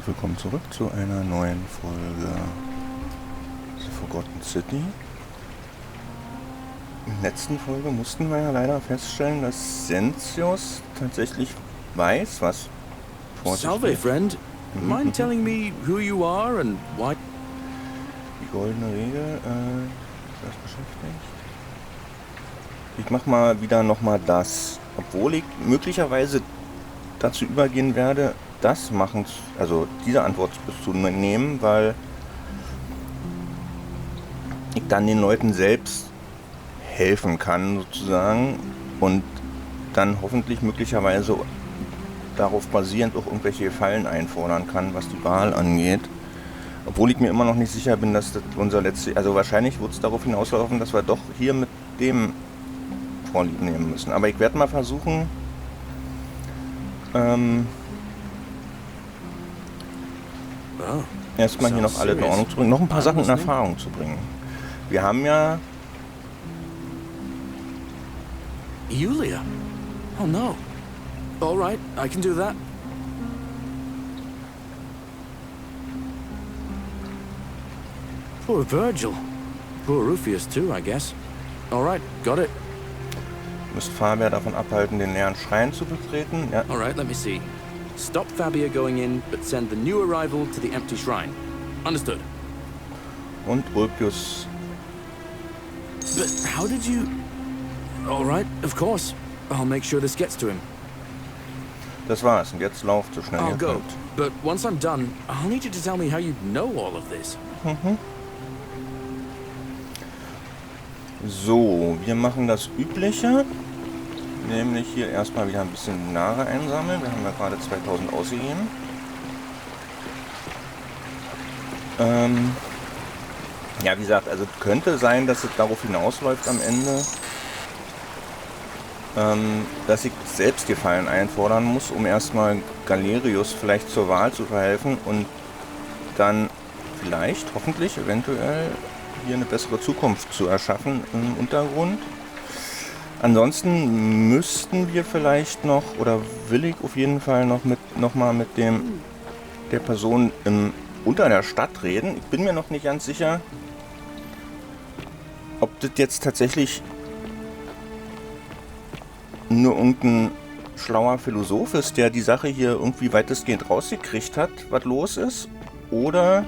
und willkommen zurück zu einer neuen Folge The Forgotten City. In der letzten Folge mussten wir ja leider feststellen, dass Sensius tatsächlich weiß, was vor sich Salve, geht. friend. Mind telling me who you are and why? Die goldene Regel, das beschäftigt. Ich mach mal wieder nochmal das, obwohl ich möglicherweise dazu übergehen werde, das machen, also diese Antwort zu nehmen, weil ich dann den Leuten selbst helfen kann sozusagen und dann hoffentlich möglicherweise darauf basierend auch irgendwelche Fallen einfordern kann, was die Wahl angeht. Obwohl ich mir immer noch nicht sicher bin, dass das unser letztes, also wahrscheinlich wird es darauf hinauslaufen, dass wir doch hier mit dem Vorlieb nehmen müssen. Aber ich werde mal versuchen, erstmal hier noch alle in Ordnung zu bringen, noch ein paar Sachen in Erfahrung zu bringen. Wir haben ja... Julia? Oh no. All right, I can do that. Poor Virgil. Poor Rufius too, I guess. All right, got it. Müsst Fabia davon abhalten, den leeren Schrein zu betreten. Ja. All right, let me see. Stop Fabia going in, but send the new arrival to the empty shrine. Understood. Und Ulpius. But how did you... All right, of course. I'll make sure this gets to him. Das war's. Und jetzt lauft so schnell I'll ihr go. könnt. But once I'm done, I'll need you to tell me how you know all of this. So, wir machen das Übliche. Nämlich hier erstmal wieder ein bisschen Dinare einsammeln. Wir haben ja gerade 2000 ausgegeben. Ja, wie gesagt, also könnte sein, dass es darauf hinausläuft am Ende, dass ich selbst die Fallen einfordern muss, um erstmal Galerius vielleicht zur Wahl zu verhelfen und dann vielleicht, hoffentlich, eventuell hier eine bessere Zukunft zu erschaffen im Untergrund. Ansonsten müssten wir vielleicht noch, oder will ich auf jeden Fall noch mal mit der Person unter der Stadt reden. Ich bin mir noch nicht ganz sicher, ob das jetzt tatsächlich nur irgendein schlauer Philosoph ist, der die Sache hier irgendwie weitestgehend rausgekriegt hat, was los ist, oder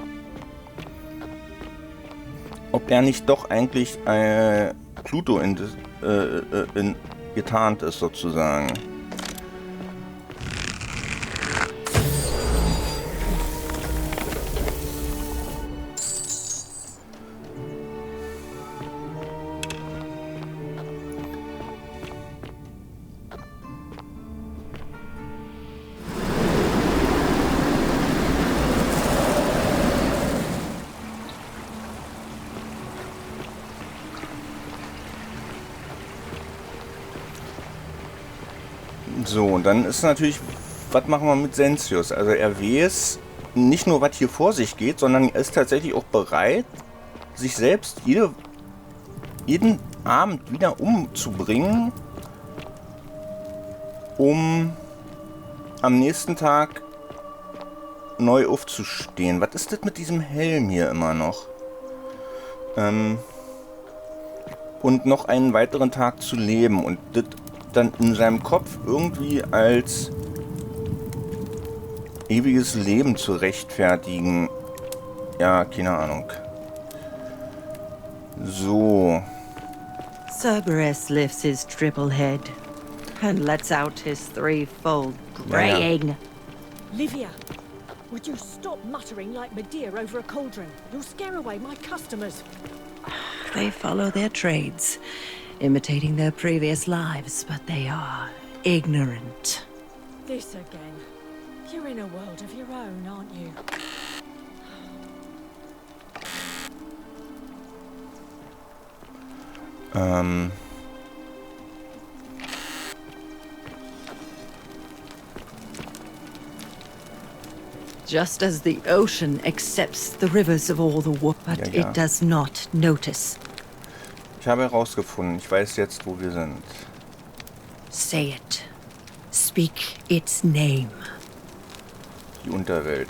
ob er nicht doch eigentlich Pluto getarnt ist, sozusagen. So, und dann ist natürlich, was machen wir mit Sensius? Also er weiß nicht nur, was hier vor sich geht, sondern er ist tatsächlich auch bereit, sich selbst jeden Abend wieder umzubringen, um am nächsten Tag neu aufzustehen. Was ist das mit diesem Helm hier immer noch? Und noch einen weiteren Tag zu leben und das dann in seinem Kopf irgendwie als ewiges Leben zu rechtfertigen. Ja, keine Ahnung. So. Cerberus lifts his triple head and lets out his threefold braying. Livia, would you stop muttering like Medea over a cauldron? You'll scare away my customers. They follow their trades, imitating their previous lives, but they are ignorant. This again. You're in a world of your own, aren't you? Just as the ocean accepts the rivers of all the world, but Ja. it does not notice. Ich habe herausgefunden, ich weiß jetzt, wo wir sind. Say it. Speak its name. Die Unterwelt.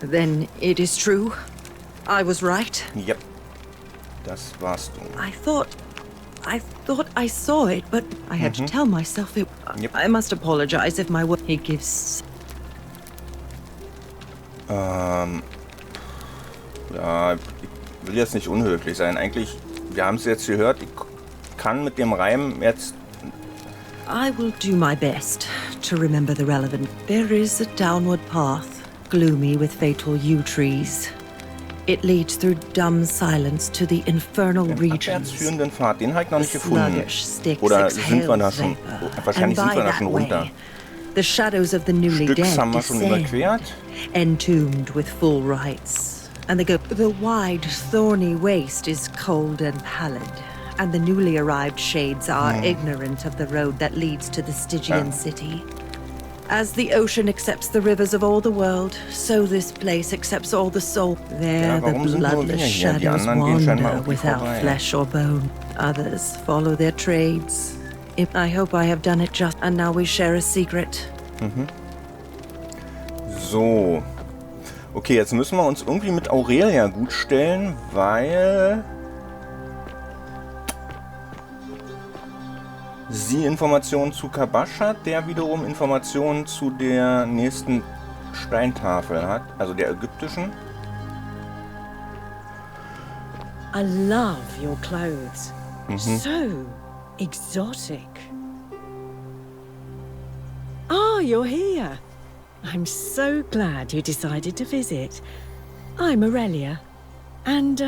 Then it is true. I was right. Yep. Das warst du. I thought I saw it, but I had to tell myself it. Yep. I must apologize if my word. He gives. Ja, ich will jetzt nicht unhöflich sein. Eigentlich, wir haben es jetzt gehört, ich kann mit dem Reim jetzt... I will do my best to remember the relevant. There is a downward path, gloomy with fatal yew trees. It leads through dumb silence to the infernal Den regions. abwärtsführenden Pfad, den habe ich noch nicht gefunden. Sluggish sticks Oder sind wir exhale da schon... vapor. Wahrscheinlich And sind wir by da schon that runter. way, the shadows of the newly Stücks dead haben wir schon descend, überquert. entombed with full rites. And the wide, thorny waste is cold and pallid. And the newly arrived shades are ignorant of the road that leads to the Stygian city. As the ocean accepts the rivers of all the world, so this place accepts all the soul. There the warum sind nur wir bloodless hier? Die shadows anderen gehen scheinbar wander irgendwie without vorbei. flesh or bone. Others follow their trades. I hope I have done it just. And now we share a secret. So. Okay, jetzt müssen wir uns irgendwie mit Aurelia gut stellen, weil... sie Informationen zu Kabasch hat, der wiederum Informationen zu der nächsten Steintafel hat, also der ägyptischen. I love your clothes. So exotic. Ah, you're here. I'm so glad you decided to visit. I'm Aurelia, and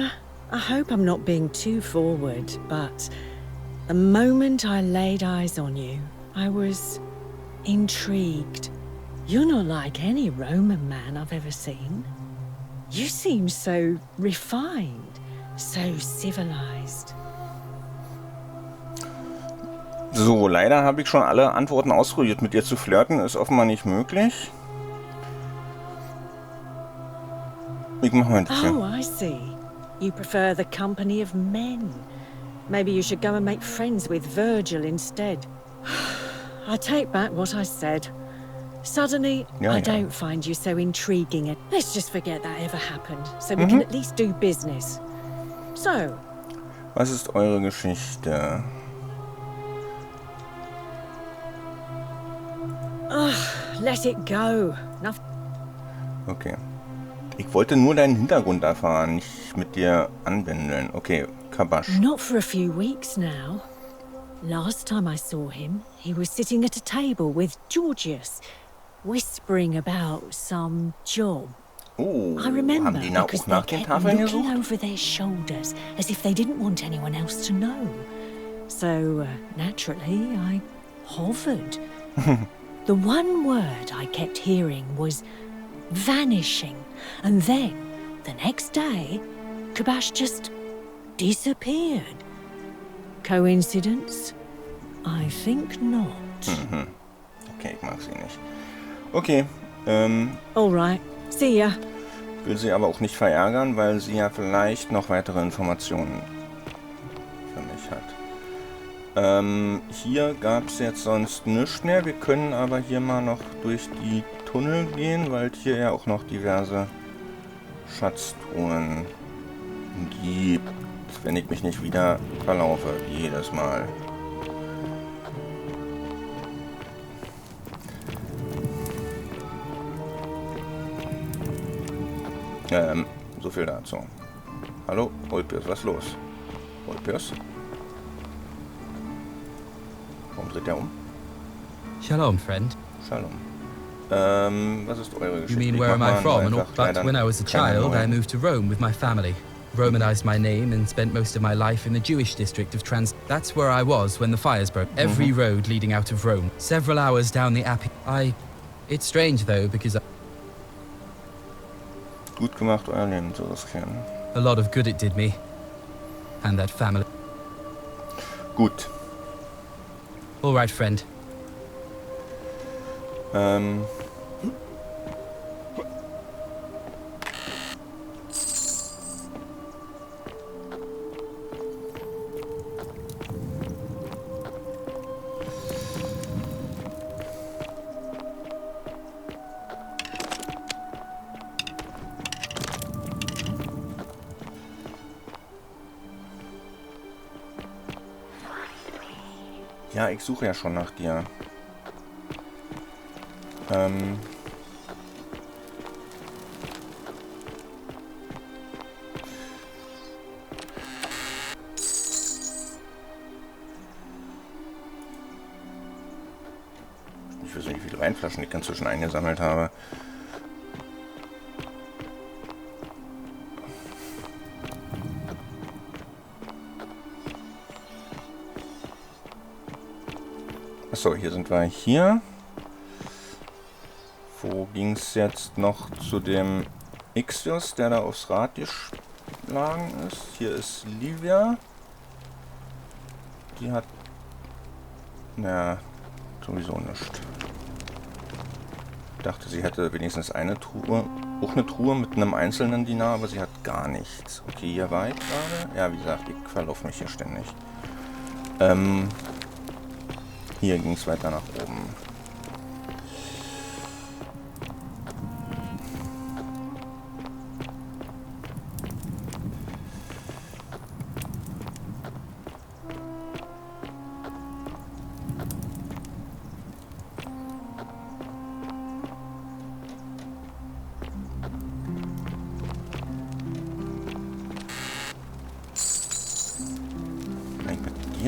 I hope I'm not being too forward, but the moment I laid eyes on you, I was intrigued. You're not like any Roman man I've ever seen. You seem so refined, so civilized. So, leider habe ich schon alle Antworten ausprobiert. Mit ihr zu flirten ist offenbar nicht möglich. Ich mache mal ein bisschen. Oh, I see. You prefer the company of men. Maybe you should go and make friends with Virgil instead. I take back what I said. Suddenly, I don't find you so intriguing. Let's just forget that ever happened, so we can at least do business. So, Was ist eure Geschichte? let it go. Okay. Ich wollte nur deinen Hintergrund erfahren, nicht mit dir anbändeln. Okay, Kabasch. Not for a few weeks now. Last time I saw him, he was sitting at a table with Georgius, whispering about some job. Oh, I remember haben die da because auch nach they den kept Tafeln looking gesucht? over their shoulders as if they didn't want anyone else to know. So, naturally, I hovered. The one word I kept hearing was vanishing. And then, the next day, Kabash just disappeared. Coincidence? I think not. Okay, ich mag sie nicht. Okay, All right. See ya. will sie aber auch nicht verärgern, weil sie ja vielleicht noch weitere Informationen für mich hat. Hier gab es jetzt sonst nichts mehr. Wir können aber hier mal noch durch die Tunnel gehen, weil hier ja auch noch diverse Schatztruhen gibt, wenn ich mich nicht wieder verlaufe, wie jedes Mal. So viel dazu. Hallo, Olpius, was ist los? Olpius? Warum dreht der um? Shalom, friend. Shalom. Was ist eure Geschichte? You mean Ich where am mach I mal from? einfach But leider when I was a keine child, I neuen. moved to Rome with my family. Romanized my name and spent most of my life in the Jewish district of That's where I was when the fires broke. Every road leading out of Rome. Several hours down the It's strange though, because Gut gemacht, euer Leben zu riskieren. a lot of good it did me. And that family. Gut. All right, friend. Ja, ich suche ja schon nach dir. Ich weiß nicht, wie viele Weinflaschen ich inzwischen eingesammelt habe. Achso, hier sind wir hier. Wo ging es jetzt noch zu dem Ixios, der da aufs Rad geschlagen ist? Hier ist Livia. Die hat... Naja, sowieso nichts. Ich dachte, sie hätte wenigstens eine Truhe. Auch eine Truhe mit einem einzelnen Dinar, aber sie hat gar nichts. Okay, hier war ich gerade. Ja, wie gesagt, ich verlaufe mich hier ständig. Hier ging es weiter nach oben.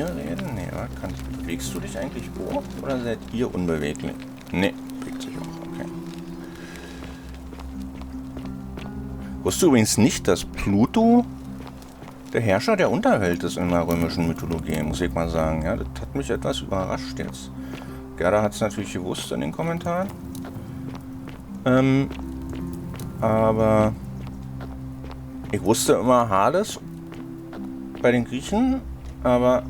Reden? Nee, was? Bewegst du dich eigentlich hoch oder seid ihr unbeweglich? Nee, bewegt sich auch, okay. Wusstest du übrigens nicht, dass Pluto der Herrscher der Unterwelt ist in der römischen Mythologie, muss ich mal sagen. Ja, das hat mich etwas überrascht jetzt. Gerda hat es natürlich gewusst in den Kommentaren. Aber ich wusste immer Hades bei den Griechen, aber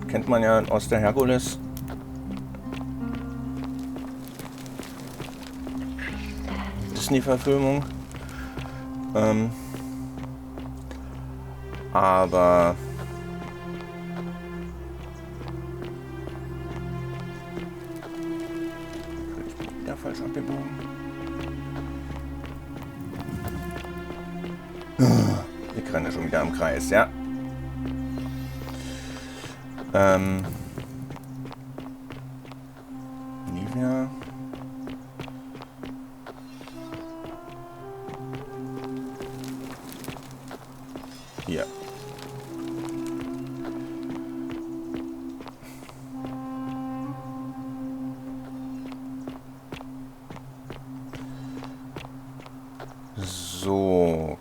kennt man ja aus der Herkules. Disney-Verfilmung. Aber ich bin wieder falsch abgebogen. Ich renne schon wieder im Kreis, ja. Livia. Hier. So.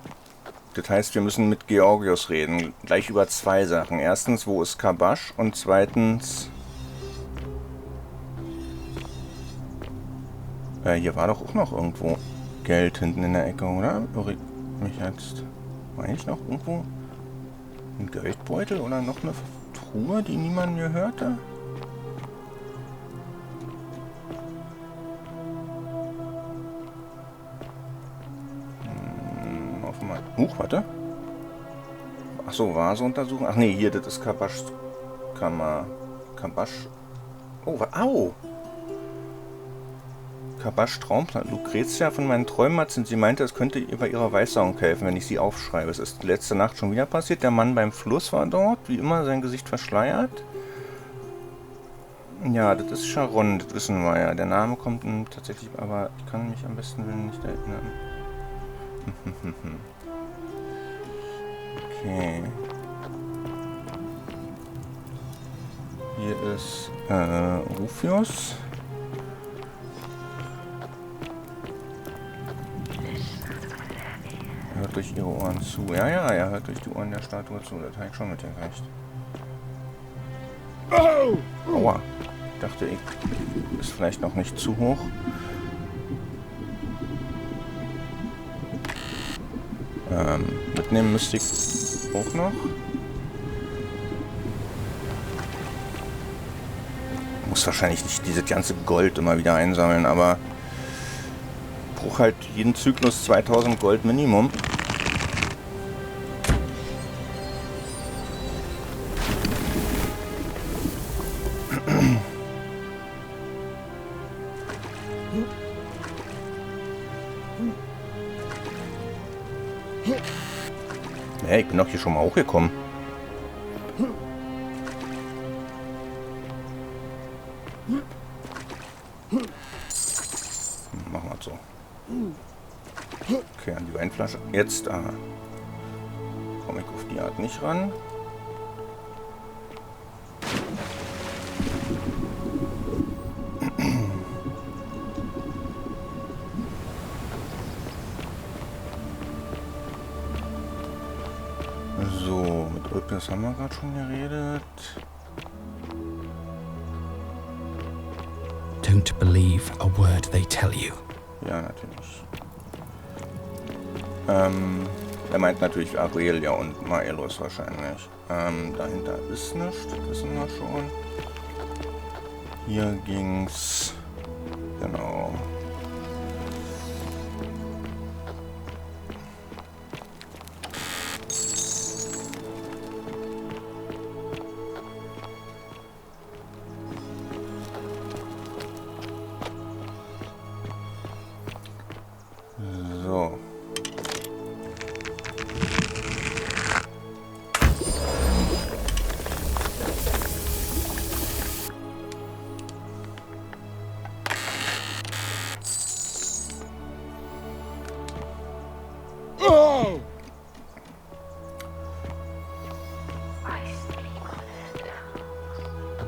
Das heißt, wir müssen mit Georgios reden. Gleich über zwei Sachen. Erstens, wo ist Kabasch? Und zweitens... hier war doch auch noch irgendwo Geld hinten in der Ecke, oder? Irre ich mich jetzt... War ich noch irgendwo ein Geldbeutel oder noch eine Truhe, die niemand mir hörte? Offenbar. Warte. Achso, Vase untersuchen. Ach nee, hier, das ist Kabasch. Kabasch. Oh, au! Kabasch Traumplan. Lucretia von meinen Träumen hat, sie meinte, es könnte ihr bei ihrer Weissagung helfen, wenn ich sie aufschreibe. Es ist letzte Nacht schon wieder passiert. Der Mann beim Fluss war dort, wie immer, sein Gesicht verschleiert. Ja, das ist Sharon, das wissen wir ja. Der Name kommt tatsächlich, aber ich kann mich am besten Willen nicht erinnern. Okay. Hier ist Rufius. Hört durch ihre Ohren zu. Ja, ja, er hört durch die Ohren der Statue zu. Das habe ich schon mitgekriegt. Aua. Ich dachte, ich ist vielleicht noch nicht zu hoch. Mitnehmen müsste ich auch noch. Muss wahrscheinlich nicht dieses ganze Gold immer wieder einsammeln, aber brauche halt jeden Zyklus 2000 Gold Minimum. Hey, ich bin doch hier schon mal hochgekommen. So. Okay, an die Weinflasche. Jetzt komme ich auf die Art nicht ran. So, mit Ulpius haben wir gerade schon geredet. Don't believe a word they tell you. Ja, natürlich. Er meint natürlich Aurelia und Maelos wahrscheinlich. Dahinter ist nichts, das wissen wir schon. Hier ging's. Genau. So.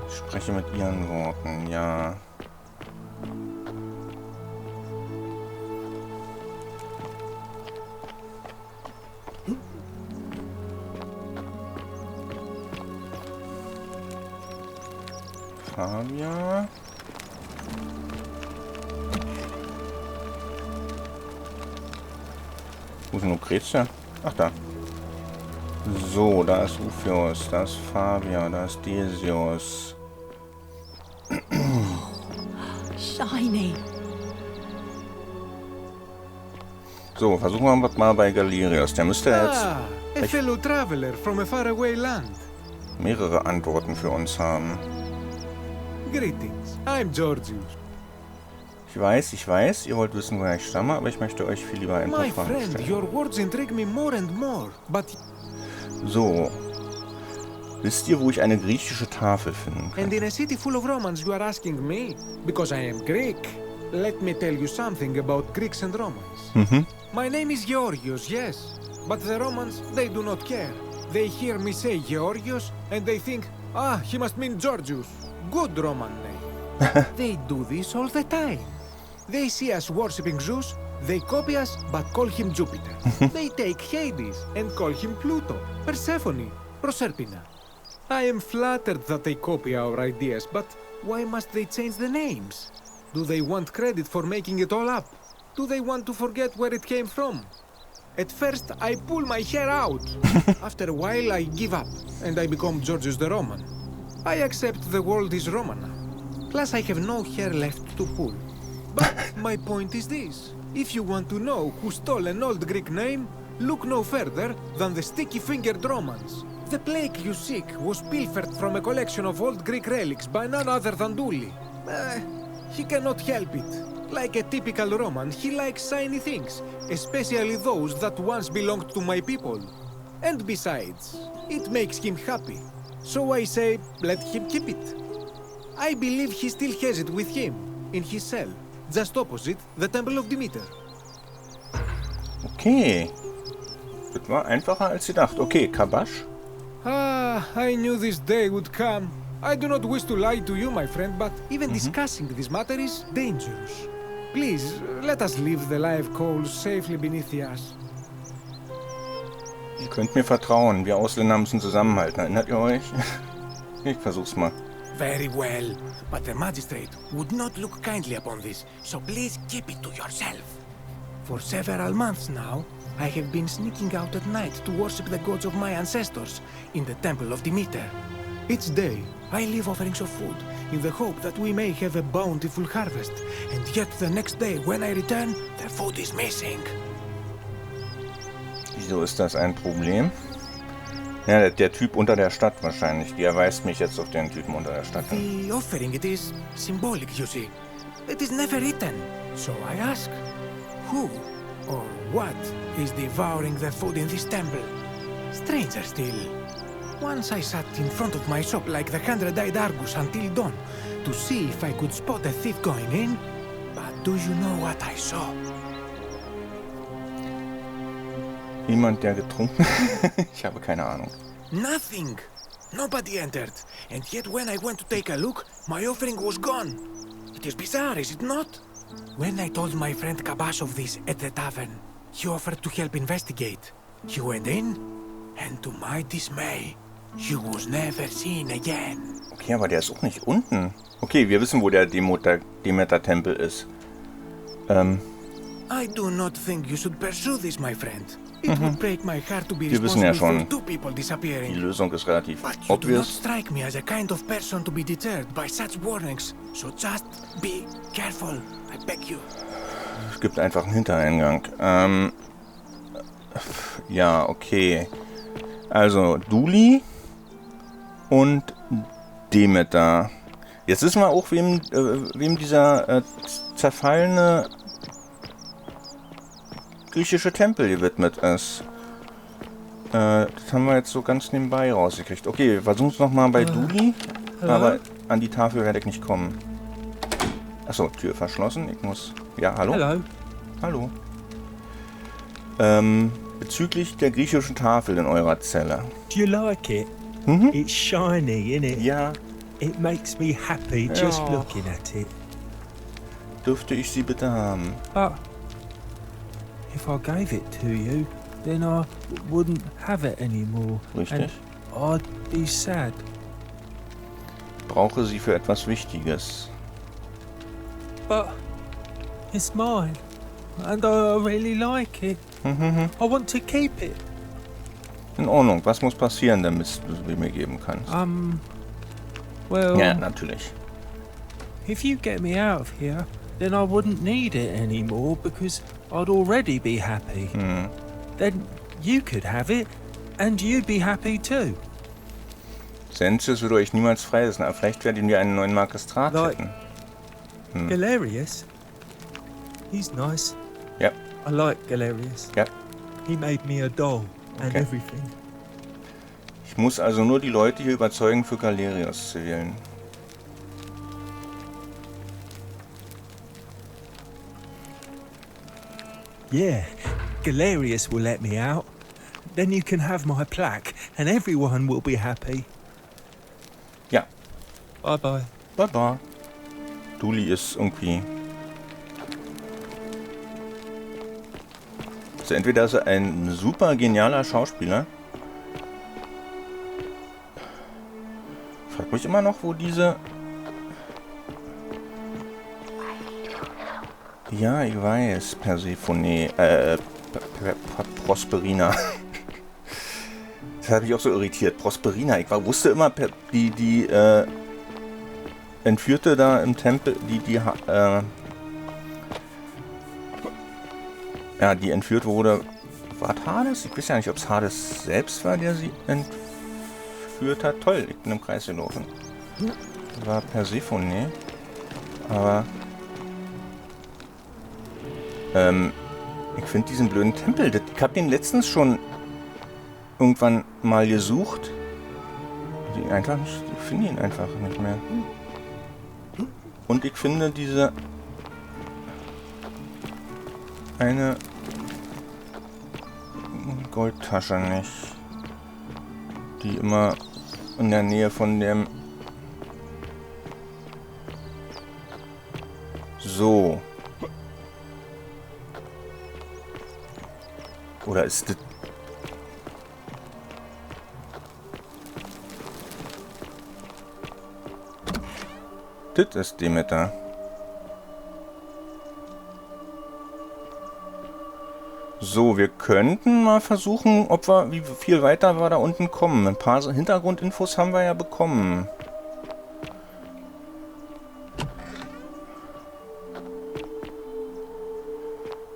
Ich spreche mit ihren Worten, ja. Fabia. Wo ist denn Lucretia? Ach, da. So, da ist Rufus, da ist Fabia, da ist Decius. Shiny. So, versuchen wir mal bei Galerius. Der müsste jetzt A fellow traveler from a faraway land. mehrere Antworten für uns haben. Greetings, I'm Georgius. Ich weiß, ihr wollt wissen, woher ich stamme, aber ich möchte euch viel lieber ein paar My Fragen friend, stellen. your words intrigue me more and more, but... So. Wisst ihr, wo ich eine griechische Tafel finden kann? And in a city full of Romans you are asking me? Because I am Greek. Let me tell you something about Greeks and Romans. My name is Georgios, yes. But the Romans, they do not care. They hear me say Georgios and they think, ah, he must mean Georgius. Good Roman name. They do this all the time. They see us worshipping Zeus, they copy us but call him Jupiter. They take Hades and call him Pluto, Persephone, Proserpina. I am flattered that they copy our ideas, but why must they change the names? Do they want credit for making it all up? Do they want to forget where it came from? At first, I pull my hair out. After a while, I give up, and I become Georgius the Roman. I accept the world is Roman now. Plus, I have no hair left to pull. But my point is this. If you want to know who stole an old Greek name, look no further than the sticky-fingered Romans. The plague you seek was pilfered from a collection of old Greek relics by none other than Duli. He cannot help it. Like a typical Roman, he likes shiny things, especially those that once belonged to my people. And besides, it makes him happy. So I say, let him keep it. I believe he still has it with him, in his cell, just opposite the Temple of Demeter. Okay. Das war einfacher als gedacht. Okay, Kabasch. Ah, I knew this day would come. I do not wish to lie to you, my friend, but even discussing this matter is dangerous. Please, let us leave the live coals safely beneath the ash. Ihr könnt mir vertrauen. Wir Ausländer müssen zusammenhalten. Erinnert ihr euch? Ich versuch's mal. Very well, but the magistrate would not look kindly upon this, so please keep it to yourself. For several months now, I have been sneaking out at night to worship the gods of my ancestors in the Temple of Demeter. Each day, I leave offerings of food in the hope that we may have a bountiful harvest, and yet the next day when I return, the food is missing. Wieso ist das ein Problem? Ja, der Typ unter der Stadt wahrscheinlich. Die erweist mich jetzt auf den Typen unter der Stadt hin. The offering, it is symbolic, you see. It is never eaten. So I ask, who or what is devouring the food in this temple? Stranger still. Once I sat in front of my shop like the 100-eyed Argus until dawn to see if I could spot a thief going in, but Do you know what I saw? Jemand, der getrunken... Ich habe keine Ahnung. Nothing. Nobody entered. And yet when I went to take a look, my offering was gone. It is bizarre, is it not? When I told my friend Kabash of this at the tavern, he offered to help investigate. He went in, and to my dismay, he was never seen again. Okay, aber der ist auch nicht unten. Okay, wir wissen, wo der Demeter-Tempel ist. I do not think you should pursue this, my friend. It would break my heart to be Wir wissen ja responsible schon, for two people die disappearing. Lösung ist relativ But you do not obvious. strike me as a kind of person to be deterred by such warnings. So just be careful, I beg you. Es gibt einfach einen Hintereingang. Ja, okay. Also, Duli und Demeter. Jetzt wissen wir auch, wem dieser zerfallene griechische Tempel gewidmet ist. Das haben wir jetzt so ganz nebenbei rausgekriegt. Okay, wir versuchen es nochmal bei Duli. Aber an die Tafel werde ich nicht kommen. Achso, Tür verschlossen. Ich muss... Ja, hallo? Hello. Hallo. Bezüglich der griechischen Tafel in eurer Zelle. Do you like it? It's shiny, innit? Ja, It makes me happy just looking at it. dürfte ich sie bitte haben? But if I gave it to you, then I wouldn't have it anymore. Richtig. And I'd be sad. Brauche sie für etwas Wichtiges. But it's mine. And I really like it. I want to keep it. In Ordnung. Was muss passieren, damit du sie mir geben kannst? Well, Ja, natürlich. if you get me out of here, then I wouldn't need it anymore because I'd already be happy. Then you could have it and you'd be happy too. Senses würde euch niemals freilassen, aber vielleicht werden wir einen neuen Magistrat Like- hätten. Galerius? He's nice. Ja, I like Galerius. ja. He made me a doll and Okay. everything. Ich muss also nur die Leute hier überzeugen, für Galerius zu wählen. Yeah, Galerius will let me out. Then you can have my plaque and everyone will be happy. Ja, Bye bye. baba. Duli ist irgendwie... Also entweder ist er ein super genialer Schauspieler. Frag mich immer noch, wo diese... Ja, ich weiß, Persephone, Prosperina. Das hat mich auch so irritiert. Prosperina, wusste immer, die Entführte da im Tempel, die entführt wurde. War Hades? Ich weiß ja nicht, ob es Hades selbst war, der sie entführt hat. Toll, ich bin im Kreis gelaufen. War Persephone. Aber ich finde diesen blöden Tempel, ich habe den letztens schon irgendwann mal gesucht. Ich finde ihn einfach nicht mehr. Und ich finde diese eine Goldtasche nicht, die immer in der Nähe von dem... So. Oder ist das... Das ist Demeter. So, wir könnten mal versuchen, wie viel weiter wir da unten kommen. Ein paar Hintergrundinfos haben wir ja bekommen.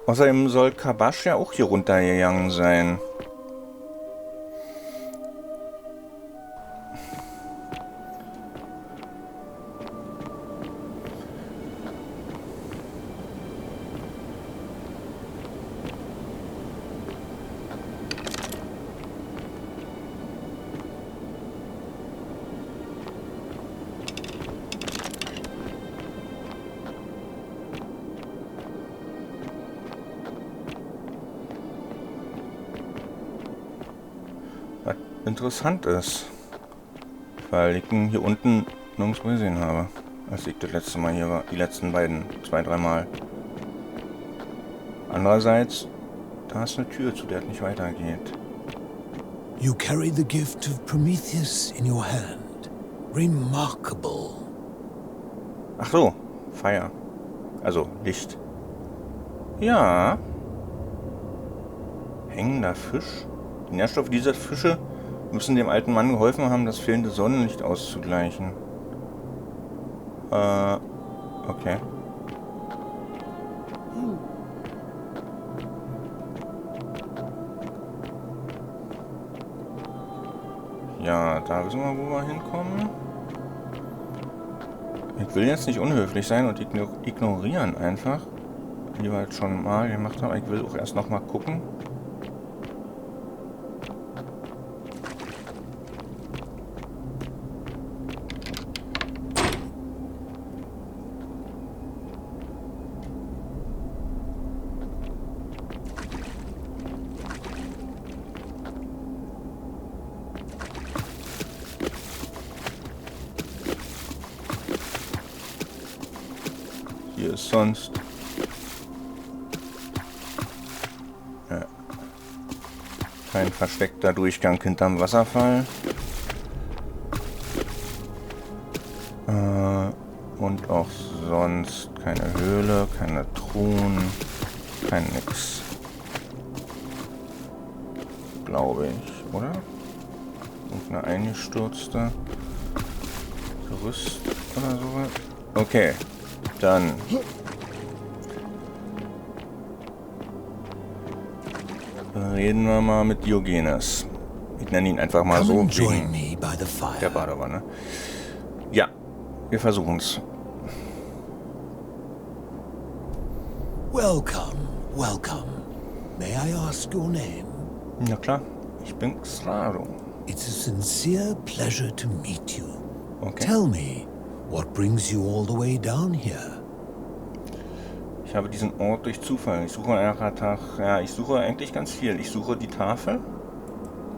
Außerdem soll Kabash ja auch hier runtergegangen sein. interessant ist. Weil ich ihn hier unten nirgendwo gesehen habe. Als ich das letzte Mal hier war. Die letzten beiden, 2-3 Mal. Andererseits, da ist eine Tür, zu der es nicht weitergeht. You carry the gift of Prometheus in your hand. Remarkable. Ach so, Feuer. Also Licht. Ja. Hängender Fisch. Die Nährstoffe dieser Fische müssen dem alten Mann geholfen haben, das fehlende Sonnenlicht auszugleichen. Okay. Ja, da wissen wir, wo wir hinkommen. Ich will jetzt nicht unhöflich sein und ignorieren einfach, wie wir es schon mal gemacht haben. Ich will auch erst noch mal gucken. Hier ist sonst... Ja. Kein versteckter Durchgang hinterm Wasserfall. Und auch sonst keine Höhle, keine Truhen, kein nix. Glaube ich, oder? Und eine eingestürzte Gerüst oder sowas. Okay. Dann reden wir mal mit Diogenes. Ich nenne ihn einfach mal so wegen der Badewanne. Ja, wir versuchen's. Welcome, welcome. May I ask your name? Na klar, ich bin Xraro. It's a sincere pleasure to meet you. Okay. Tell me, what brings you all the way down here? Ich habe diesen Ort durch Zufall. Ich suche ich suche eigentlich ganz viel. Ich suche die Tafel.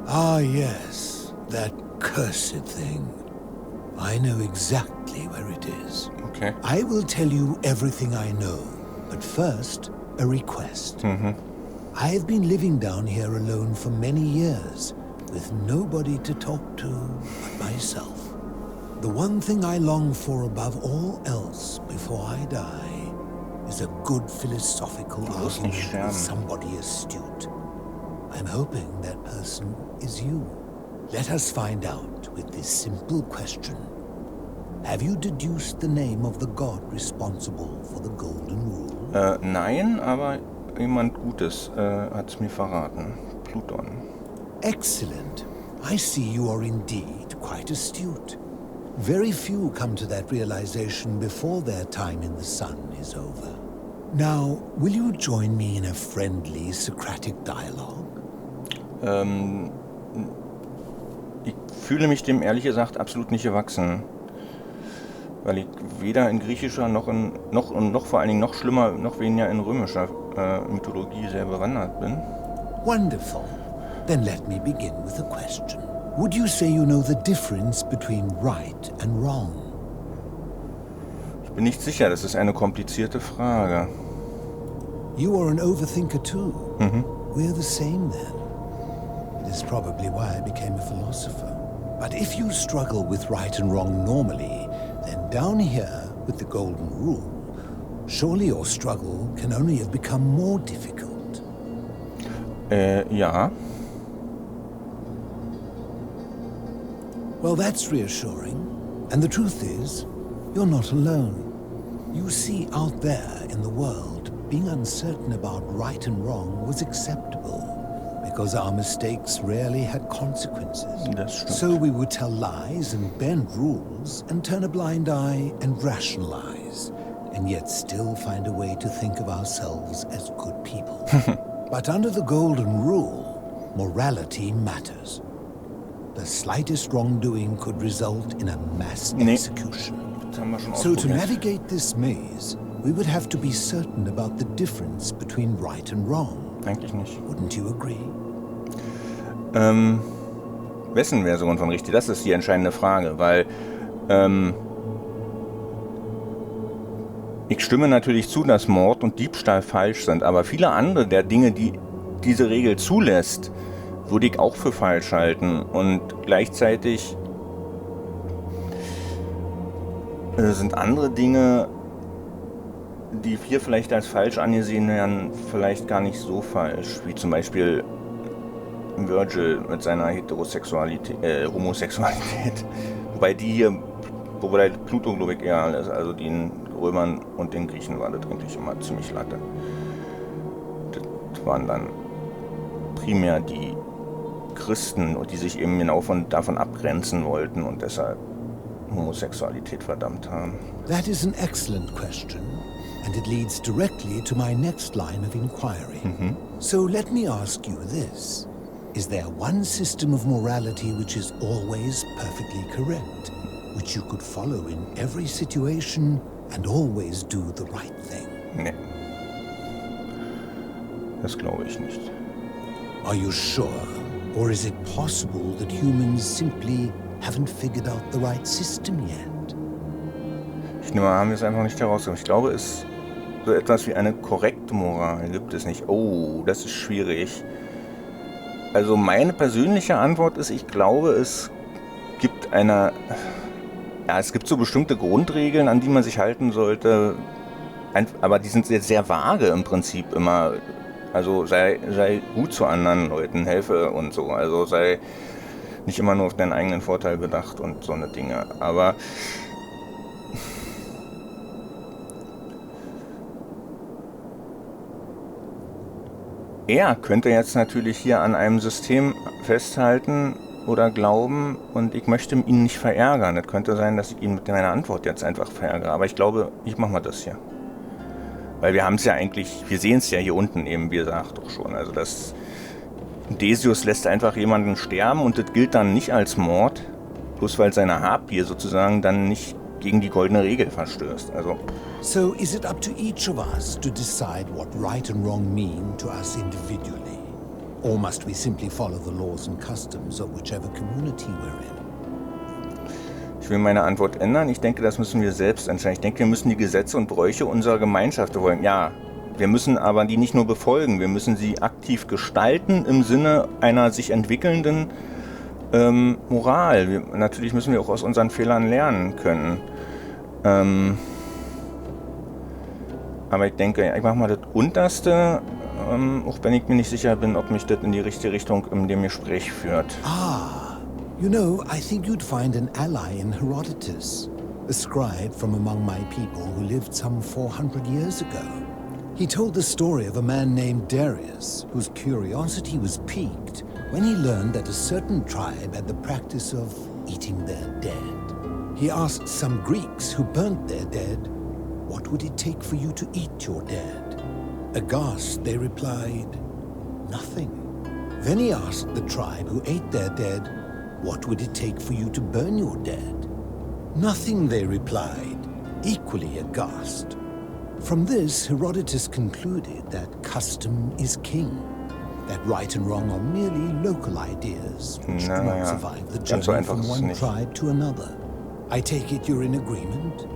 Ah, yes, that cursed thing. I know exactly where it is. Okay. I will tell you everything I know, but first, a request. I have been living down here alone for many years, with nobody to talk to but myself. The one thing I long for above all else before I die is a good philosophical argument with somebody astute. I'm hoping that person is you. Let us find out with this simple question. Have you deduced the name of the god responsible for the golden rule? Nein, aber jemand Gutes hat es mir verraten. Pluton. Excellent. I see you are indeed quite astute. Very few come to that realization before their time in the sun is over. Now, will you join me in a friendly Socratic dialogue? Ich fühle mich dem ehrlich gesagt absolut nicht gewachsen. Weil ich weder in griechischer noch vor allen Dingen noch schlimmer, noch weniger in römischer Mythologie sehr bewandert bin. Wonderful. Then let me begin with a question. Would you say you know the difference between right and wrong? Ich bin nicht sicher, das ist eine komplizierte Frage. You are an overthinker too. We're the same then. It is probably why I became a philosopher. But if you struggle with right and wrong normally, then down here with the golden rule, surely your struggle can only have become more difficult. Ja. Well, that's reassuring. And the truth is, you're not alone. You see, out there in the world, being uncertain about right and wrong was acceptable, because our mistakes rarely had consequences. That's true. So we would tell lies and bend rules and turn a blind eye and rationalize, and yet still find a way to think of ourselves as good people. But under the golden rule, morality matters. The slightest wrongdoing could result in a mass execution. So to navigate this maze, we would have to be certain about the difference between right and wrong. Eigentlich nicht. Wouldn't you agree? Wessen Version von richtig? Das ist die entscheidende Frage, weil ich stimme natürlich zu, dass Mord und Diebstahl falsch sind, aber viele andere der Dinge, die diese Regel zulässt, würde ich auch für falsch halten. Und gleichzeitig sind andere Dinge, die wir vielleicht als falsch angesehen werden, vielleicht gar nicht so falsch, wie zum Beispiel Virgil mit seiner Homosexualität. Wobei der Pluto, glaube ich, eher ist, also den Römern und den Griechen war das eigentlich immer ziemlich Latte. Das waren dann primär die Christen, die sich eben genau davon abgrenzen wollten und deshalb Homosexualität verdammt haben. That is an excellent question, and it leads directly to my next line of inquiry. So let me ask you this. Is there one system of morality which is always perfectly correct, which you could follow in every situation and always do the right thing? Nee. Das glaube ich nicht. Are you sure? Or is it possible that humans simply haven't figured out the right system yet? Ich nehme an, haben wir es einfach nicht herausgefunden. Ich glaube, es so etwas wie eine korrekte Moral gibt es nicht. Oh, das ist schwierig. Also meine persönliche Antwort ist, ich glaube, es gibt es gibt so bestimmte Grundregeln, an die man sich halten sollte, aber die sind sehr, sehr vage im Prinzip immer. Also sei gut zu anderen Leuten, helfe und so. Also sei nicht immer nur auf deinen eigenen Vorteil bedacht und so eine Dinge. Aber er könnte jetzt natürlich hier an einem System festhalten oder glauben und ich möchte ihn nicht verärgern. Es könnte sein, dass ich ihn mit meiner Antwort jetzt einfach verärgere. Aber ich glaube, ich mache mal das hier. Weil wir haben es ja eigentlich, wir sehen es ja hier unten eben, wie gesagt, doch schon. Also das Decius lässt einfach jemanden sterben und das gilt dann nicht als Mord, bloß weil seine Habgier sozusagen dann nicht gegen die goldene Regel verstößt. Also So is it up to each of us to decide what right and wrong mean to us individually? Or must we simply follow the laws and customs of whichever community we're in? ich will meine Antwort ändern. Ich denke, das müssen wir selbst entscheiden. Ich denke, wir müssen die Gesetze und Bräuche unserer Gemeinschaft befolgen. Ja, wir müssen aber die nicht nur befolgen, wir müssen sie aktiv gestalten im Sinne einer sich entwickelnden Moral. Natürlich müssen wir auch aus unseren Fehlern lernen können. Aber ich denke, ich mache mal das Unterste, auch wenn ich mir nicht sicher bin, ob mich das in die richtige Richtung in dem Gespräch führt. You know, I think you'd find an ally in Herodotus, a scribe from among my people who lived some 400 years ago. He told the story of a man named Darius, whose curiosity was piqued when he learned that a certain tribe had the practice of eating their dead. He asked some Greeks who burnt their dead, "What would it take for you to eat your dead?" Aghast, they replied, "Nothing." Then he asked the tribe who ate their dead, "What would it take for you to burn your dead?" "Nothing," they replied, equally aghast. From this, Herodotus concluded that custom is king, that right and wrong are merely local ideas which do not survive the journey from one tribe to another. I take it you're in agreement?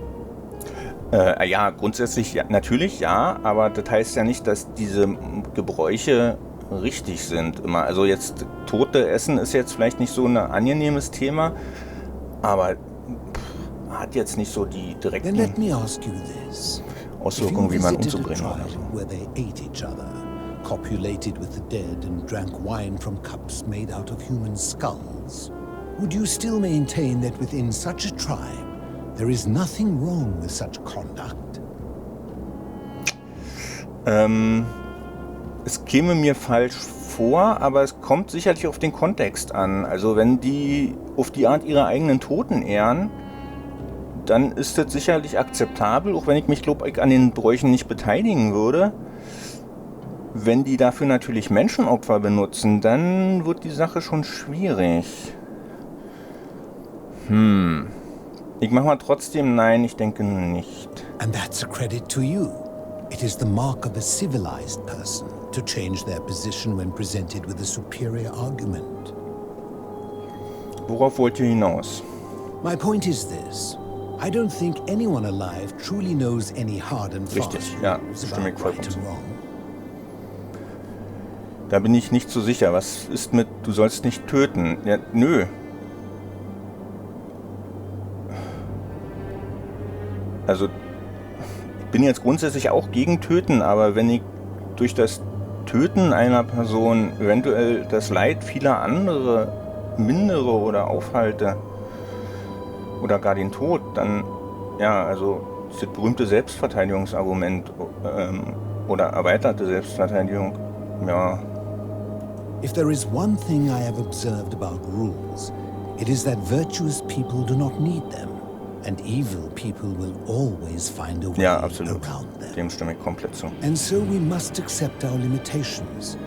Ja, grundsätzlich ja, natürlich ja, aber das heißt ja nicht, dass diese Gebräuche richtig sind immer. Also jetzt Tote essen ist jetzt vielleicht nicht so ein angenehmes Thema, aber hat jetzt nicht so die direkten Auswirkungen, wie man umzubringen oder so. Copulated with the dead and drank wine from cups made out of human skulls, would you still maintain that within such a tribe there is nothing wrong with such conduct? Es käme mir falsch vor, aber es kommt sicherlich auf den Kontext an. Also wenn die auf die Art ihre eigenen Toten ehren, dann ist das sicherlich akzeptabel, auch wenn ich mich, glaube ich, an den Bräuchen nicht beteiligen würde. Wenn die dafür natürlich Menschenopfer benutzen, dann wird die Sache schon schwierig. Ich mache mal trotzdem nein, ich denke nicht. And that's a credit to you. It is the mark of a civilized person to change their position when presented with a superior argument. worauf wollt ihr hinaus? My point is this. I don't think anyone alive truly knows any hard and fast Richtig, ja, rules stimme ich about vollkommen right zu. and wrong. Da bin ich nicht so sicher. Was ist mit, du sollst nicht töten? Ja, nö. Also, ich bin jetzt grundsätzlich auch gegen Töten, aber wenn ich durch das Töten einer Person eventuell das Leid vieler andere mindere oder aufhalte oder gar den Tod, dann, ja, also das berühmte Selbstverteidigungsargument oder erweiterte Selbstverteidigung, ja. If there is one thing I have observed about rules, it is that virtuous people do not need them, and evil people will always find a way Ja, absolut. around them. Dem stimme ich komplett zu. And so we must accept our limitations,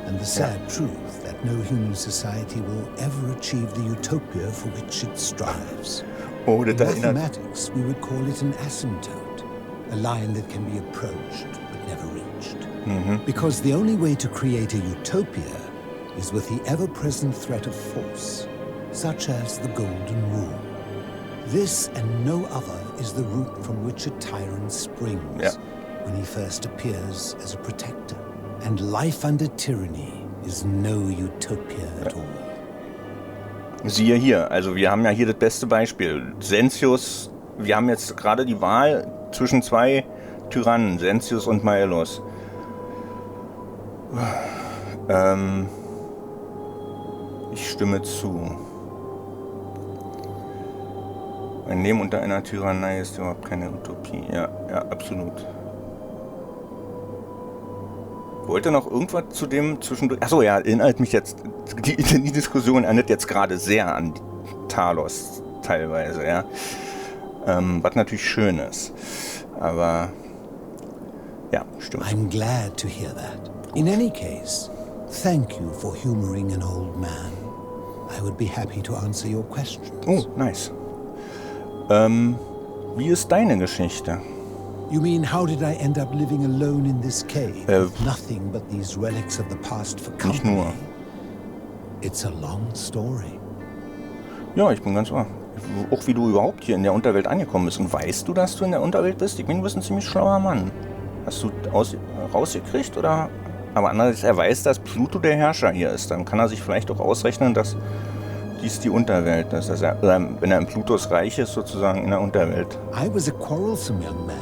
and the sad truth that no human society will ever achieve the utopia for which it strives. Oh, In das erinnert. mathematics, we would call it an asymptote, a line that can be approached but never reached. Because the only way to create a utopia is with the ever-present threat of force, such as the Golden Rule. This and no other is the root from which a tyrant springs when he first appears as a protector. And life under tyranny is no utopia at all. Siehe hier, also wir haben ja hier das beste Beispiel. Sentius, wir haben jetzt gerade die Wahl zwischen zwei Tyrannen, Sentius und Maelus. Ich stimme zu. Ein Leben unter einer Tyrannei ist überhaupt keine Utopie. Ja, absolut. Wollte noch irgendwas zu dem zwischendurch... Achso, ja, erinnert mich jetzt... Die Diskussion erinnert jetzt gerade sehr an Talos teilweise, ja. Was natürlich schön ist. Aber... Ja, stimmt. I'm glad to hear that. In any case, thank you for humoring an old man. I would be happy to answer your questions. Oh, nice. Wie ist deine Geschichte? You mean, how did I end up living alone in this cave with nothing but these relics of the past for Nicht company? nur. It's a long story. Ja, ich bin ganz ohr. Auch wie du überhaupt hier in der Unterwelt angekommen bist. Und weißt du, dass du in der Unterwelt bist? Ich bin, du bist ein ziemlich schlauer Mann. Hast du rausgekriegt, oder? Aber andererseits, er weiß, dass Pluto der Herrscher hier ist. Dann kann er sich vielleicht auch ausrechnen, dass dies die Unterwelt ist. Dass er, wenn er in Plutos Reich ist, sozusagen in der Unterwelt. I was a quarrelsome young man.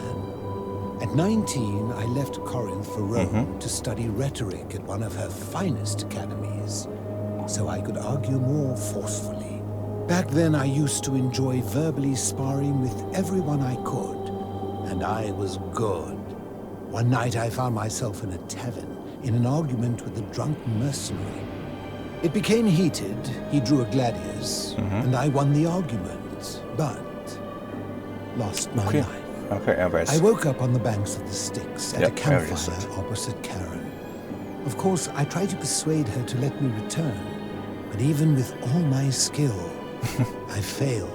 At 19, I left Corinth for Rome to study rhetoric at one of her finest academies, so I could argue more forcefully. Back then, I used to enjoy verbally sparring with everyone I could, and I was good. One night, I found myself in a tavern in an argument with a drunken mercenary. It became heated. He drew a gladius, and I won the argument, but lost my life. Okay, er weiß. I woke up on the banks of the Styx at a campfire opposite Karen. Of course, I tried to persuade her to let me return, but even with all my skill, I failed.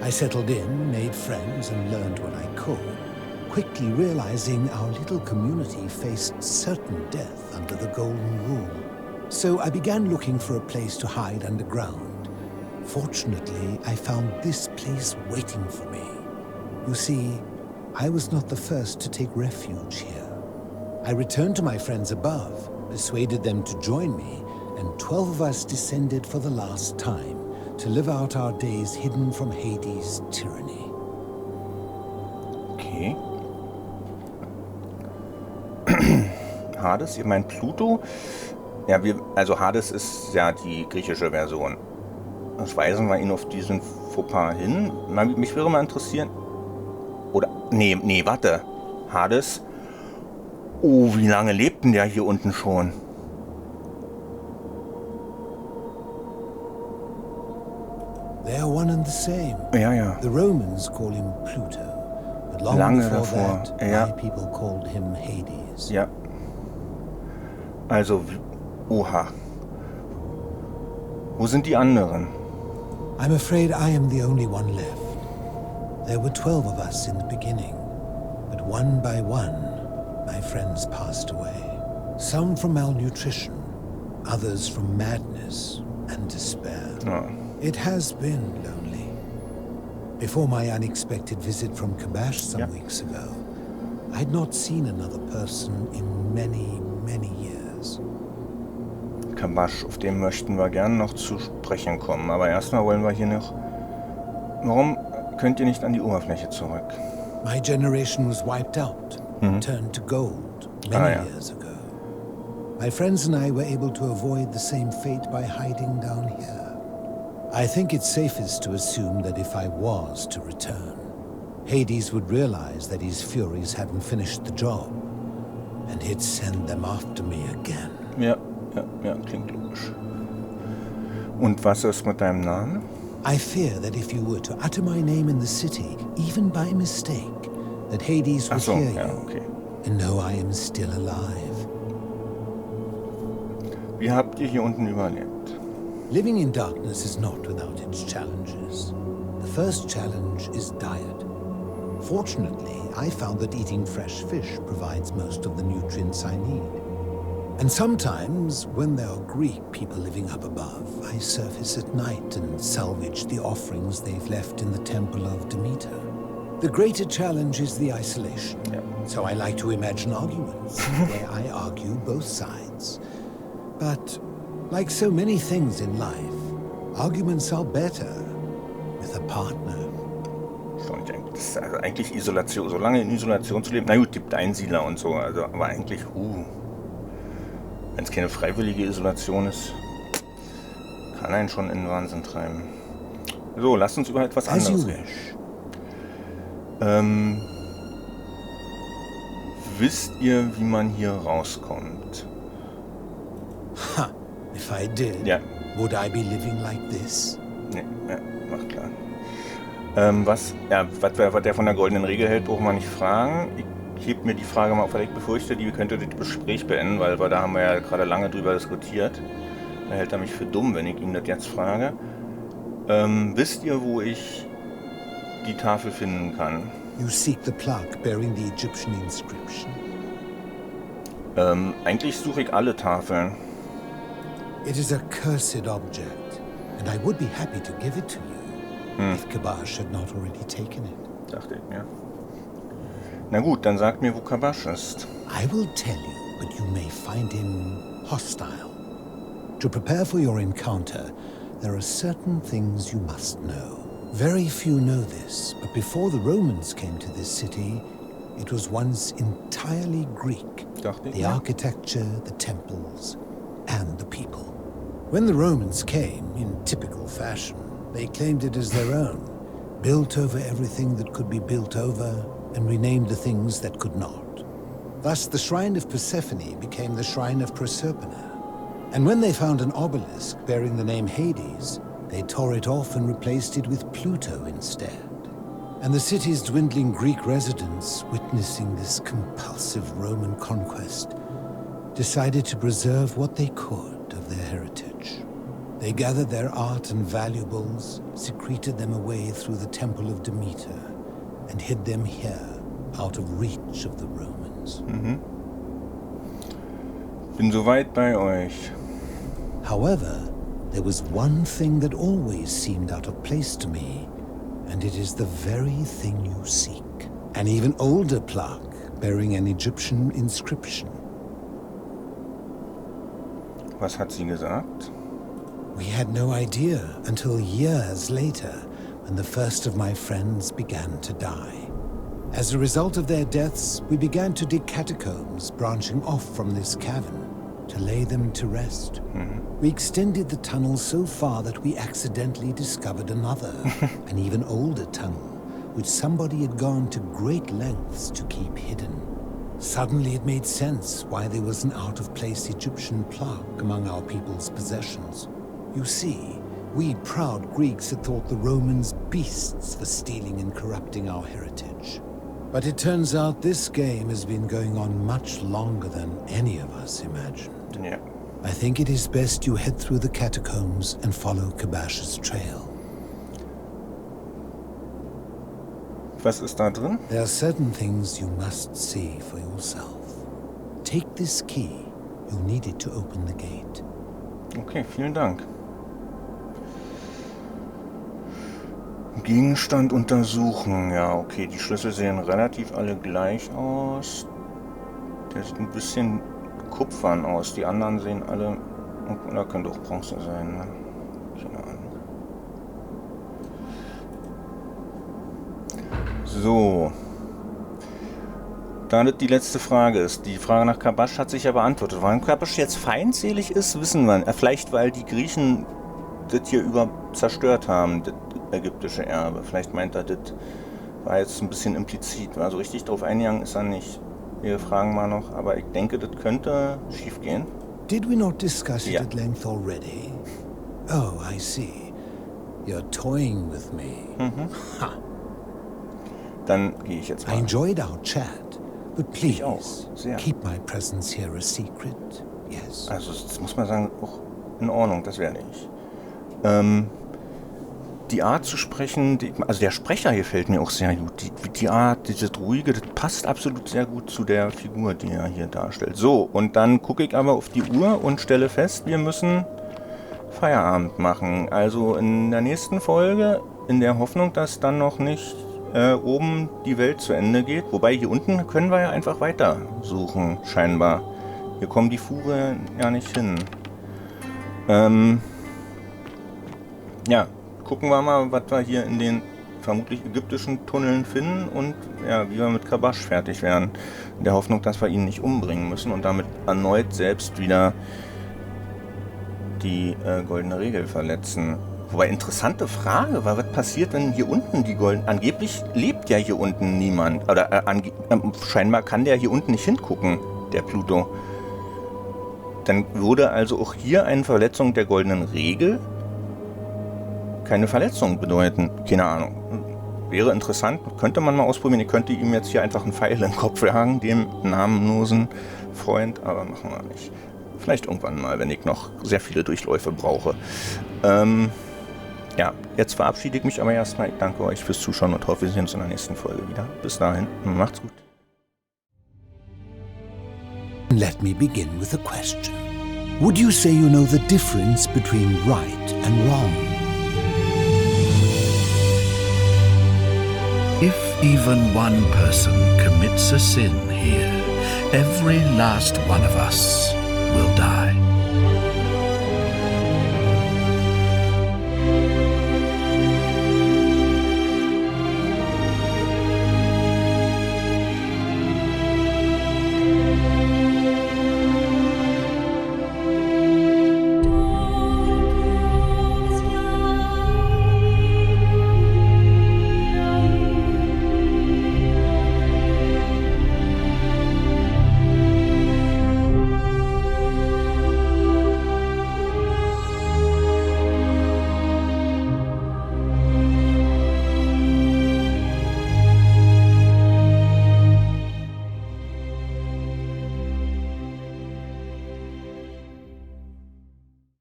I settled in, made friends, and learned what I could, quickly realizing our little community faced certain death under the Golden Rule. So I began looking for a place to hide underground. Fortunately, I found this place waiting for me. You see, I was not the first to take refuge here. I returned to my friends above, persuaded them to join me, and 12 of us descended for the last time to live out our days hidden from Hades' tyranny. Okay. Hades, ihr meint Pluto? Ja, also Hades ist ja die griechische Version. Das weisen wir ihn auf diesen Fauxpas hin. Mich würde mal interessieren... Oder, nee, warte. Hades? Oh, wie lange lebt denn der hier unten schon? They are one and the same. Ja. The Romans call him Pluto, but long Lange before davor, that, ja. my people called him Hades. Ja. Also, oha. Wo sind die anderen? I'm afraid I am the only one left. There were 12 of us in the beginning, but one by one, my friends passed away. Some from malnutrition, others from madness and despair. Ja. It has been lonely. Before my unexpected visit from Kabash some weeks ago, I'd not seen another person in many, many years. Kabash, auf den möchten wir gerne noch zu sprechen kommen. Aber erstmal wollen wir hier noch... Warum könnt ihr nicht an die Oberfläche zurück? My generation was wiped out, turned to gold, many years ago. My friends and I were able to avoid the same fate by hiding down here. I think it's safest to assume that if I was to return, Hades would realize that his furies hadn't finished the job, and he'd send them after me again. Ja, klingt logisch. Und was ist mit deinem Namen? I fear that if you were to utter my name in the city, even by mistake, that Hades would hear you and know I am still alive. Wie habt ihr hier unten überlebt? Living in darkness is not without its challenges. The first challenge is diet. Fortunately, I found that eating fresh fish provides most of the nutrients I need. And sometimes, when there are Greek people living up above, I surface at night and salvage the offerings they've left in the temple of Demeter. The greater challenge is the isolation. So I like to imagine arguments, where I argue both sides. But, like so many things in life, arguments are better with a partner. Das ist also eigentlich Isolation, so lange in Isolation zu leben. Na gut, gibt Einsiedler und so, also, aber eigentlich, wenn es keine freiwillige Isolation ist, kann einen schon in den Wahnsinn treiben. So, lasst uns über etwas anderes reden. Wisst ihr, wie man hier rauskommt? Ha! If I did, would I be living like this? Nee, macht klar. Was der von der goldenen Regel hält, brauchen wir nicht fragen. Ich heb mir die Frage mal auf, weil ich befürchte, die könnte das Gespräch beenden, weil da haben wir ja gerade lange drüber diskutiert. Da hält er mich für dumm, wenn ich ihm das jetzt frage. Wisst ihr, wo ich die Tafel finden kann? You seek the plaque bearing the Egyptian inscription. Eigentlich suche ich alle Tafeln. It is a cursed object, and I would be happy to give it to you. If Kabash had not already taken it. Dachte ich mir. Na gut, dann sagt mir, wo Kabash ist. I will tell you, but you may find him hostile. To prepare for your encounter, there are certain things you must know. Very few know this, but before the Romans came to this city, it was once entirely Greek. The architecture, the temples, and the people. When the Romans came, in typical fashion, they claimed it as their own, built over everything that could be built over, and renamed the things that could not. Thus, the shrine of Persephone became the shrine of Proserpina. And when they found an obelisk bearing the name Hades, they tore it off and replaced it with Pluto instead. And the city's dwindling Greek residents, witnessing this compulsive Roman conquest, decided to preserve what they could of their heritage. They gathered their art and valuables, secreted them away through the temple of Demeter, and hid them here, out of reach of the Romans. Bin soweit bei euch. However, there was one thing that always seemed out of place to me, and it is the very thing you seek. An even older plaque bearing an Egyptian inscription. Was hat sie gesagt? We had no idea until years later, when the first of my friends began to die. As a result of their deaths, we began to dig catacombs branching off from this cavern to lay them to rest. We extended the tunnel so far that we accidentally discovered another, an even older tunnel, which somebody had gone to great lengths to keep hidden. Suddenly it made sense why there was an out-of-place Egyptian plaque among our people's possessions. You see, we proud Greeks had thought the Romans beasts for stealing and corrupting our heritage. But it turns out this game has been going on much longer than any of us imagined. Yeah. I think it is best you head through the catacombs and follow Kabash's trail. Was ist da drin? There are certain things you must see for yourself. Take this key. You'll need it to open the gate. Okay, vielen Dank. Gegenstand untersuchen. Ja, okay, die Schlüssel sehen relativ alle gleich aus. Der sieht ein bisschen kupfern aus. Die anderen sehen alle... Da könnte auch Bronze sein, ne? Keine Ahnung. So. Da das die letzte Frage ist. Die Frage nach Kabasch hat sich ja beantwortet. Warum Kabasch jetzt feindselig ist, wissen wir. Vielleicht, weil die Griechen das hier zerstört haben, das ägyptische Erbe. Vielleicht meint er, das war jetzt ein bisschen implizit. Also richtig drauf eingegangen ist er nicht. Wir fragen mal noch, aber ich denke, das könnte schief gehen. Did we not discuss it at length already? Oh, I see. You're toying with me. Ha. Dann gehe ich jetzt mal. I enjoyed our chat, but please sehr. Keep my presence here a secret. Yes. Also das muss man sagen, auch in Ordnung, das werde ich. Die Art zu sprechen, also der Sprecher hier fällt mir auch sehr gut. Die Art, dieses Ruhige, das passt absolut sehr gut zu der Figur, die er hier darstellt. So, und dann gucke ich aber auf die Uhr und stelle fest, wir müssen Feierabend machen. Also in der nächsten Folge, in der Hoffnung, dass dann noch nicht oben die Welt zu Ende geht. Wobei hier unten können wir ja einfach weiter suchen, scheinbar. Hier kommen die Fuhre ja nicht hin. Ja, gucken wir mal, was wir hier in den vermutlich ägyptischen Tunneln finden und ja, wie wir mit Kabasch fertig werden. In der Hoffnung, dass wir ihn nicht umbringen müssen und damit erneut selbst wieder die goldene Regel verletzen. Wobei, interessante Frage, weil was passiert, wenn hier unten die goldene... Angeblich lebt ja hier unten niemand. Oder scheinbar kann der hier unten nicht hingucken, der Pluto. Dann würde also auch hier eine Verletzung der goldenen Regel keine Verletzung bedeuten. Keine Ahnung. Wäre interessant, könnte man mal ausprobieren. Ich könnte ihm jetzt hier einfach einen Pfeil in den Kopf jagen, dem namenlosen Freund, aber machen wir nicht. Vielleicht irgendwann mal, wenn ich noch sehr viele Durchläufe brauche. Ja, jetzt verabschiede ich mich aber erstmal. Ich danke euch fürs Zuschauen und hoffe, wir sehen uns in der nächsten Folge wieder. Bis dahin, macht's gut. Let me begin with a question. Would you say you know the difference between right and wrong? If even one person commits a sin here, every last one of us will die.